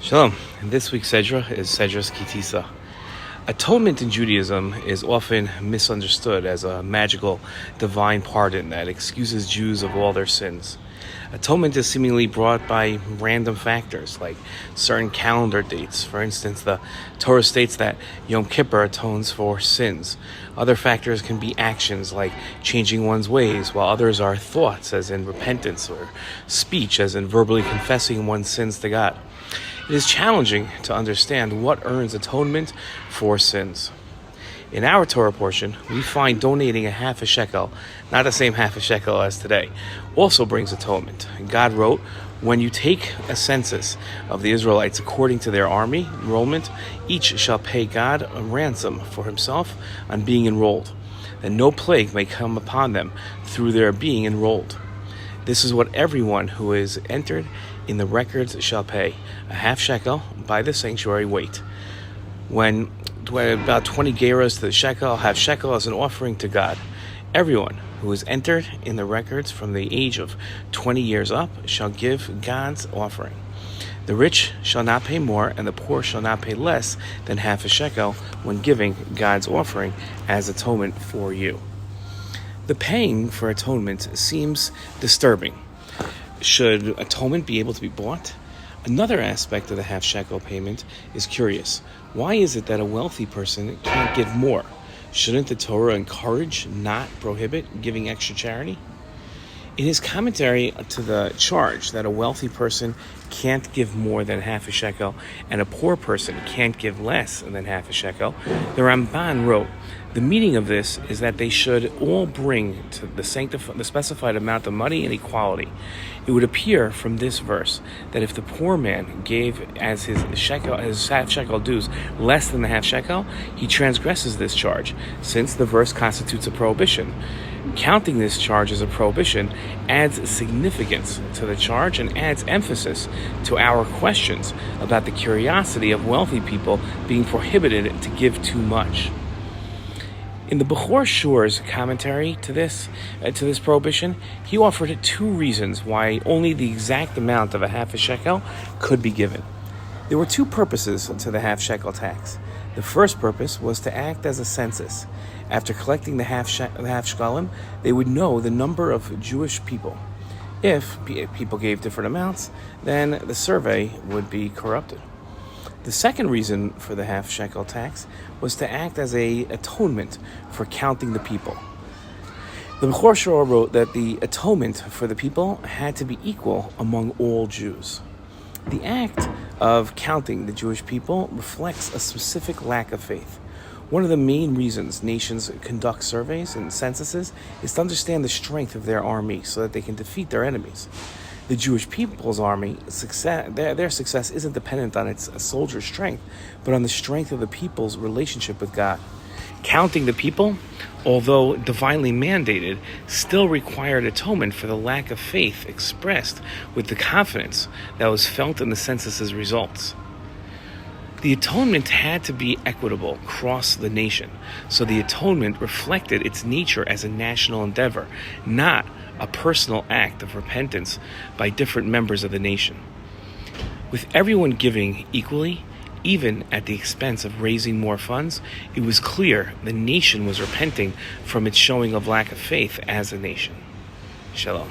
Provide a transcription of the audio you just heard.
Shalom. This week's Sedra is Sedra Ki Tisah. Atonement in Judaism is often misunderstood as a magical divine pardon that excuses Jews of all their sins. Atonement is seemingly brought by random factors like certain calendar dates. For instance, the Torah states that Yom Kippur atones for sins. Other factors can be actions like changing one's ways, while others are thoughts, as in repentance, or speech, as in verbally confessing one's sins to God. It is challenging to understand what earns atonement for sins. In our Torah portion, we find donating a half a shekel, not the same half a shekel as today, also brings atonement. God wrote, "When you take a census of the Israelites according to their army enrollment, each shall pay God a ransom for himself on being enrolled, that no plague may come upon them through their being enrolled. This is what everyone who is entered in the records shall pay, a half shekel by the sanctuary weight. When about 20 gerahs to the shekel, half shekel as an offering to God. Everyone who is entered in the records from the age of 20 years up shall give God's offering. The rich shall not pay more, and the poor shall not pay less than half a shekel when giving God's offering as atonement for you." The paying for atonement seems disturbing. Should atonement be able to be bought? Another aspect of the half shekel payment is curious. Why is it that a wealthy person can't give more? Shouldn't the Torah encourage, not prohibit, giving extra charity? In his commentary to the charge that a wealthy person can't give more than half a shekel and a poor person can't give less than half a shekel, the Ramban wrote, "The meaning of this is that they should all bring to the specified amount of money in equality. It would appear from this verse that if the poor man gave as his half shekel dues less than the half shekel, he transgresses this charge, since the verse constitutes a prohibition. Counting this charge as a prohibition adds significance to the charge and adds emphasis to our questions about the curiosity of wealthy people being prohibited to give too much." In the Bechor Shur's commentary to this prohibition, he offered two reasons why only the exact amount of a half a shekel could be given. There were two purposes to the half shekel tax. The first purpose was to act as a census. After collecting the half shekalim, they would know the number of Jewish people. If people gave different amounts, then the survey would be corrupted. The second reason for the half shekel tax was to act as an atonement for counting the people. The Bechor Shur wrote that the atonement for the people had to be equal among all Jews. The act of counting the Jewish people reflects a specific lack of faith. One of the main reasons nations conduct surveys and censuses is to understand the strength of their army so that they can defeat their enemies. The Jewish people's army, their success isn't dependent on its soldiers' strength, but on the strength of the people's relationship with God. Counting the people, although divinely mandated, still required atonement for the lack of faith expressed with the confidence that was felt in the census's results. The atonement had to be equitable across the nation, so the atonement reflected its nature as a national endeavor, not a personal act of repentance by different members of the nation. With everyone giving equally, even at the expense of raising more funds, it was clear the nation was repenting from its showing of lack of faith as a nation. Shalom.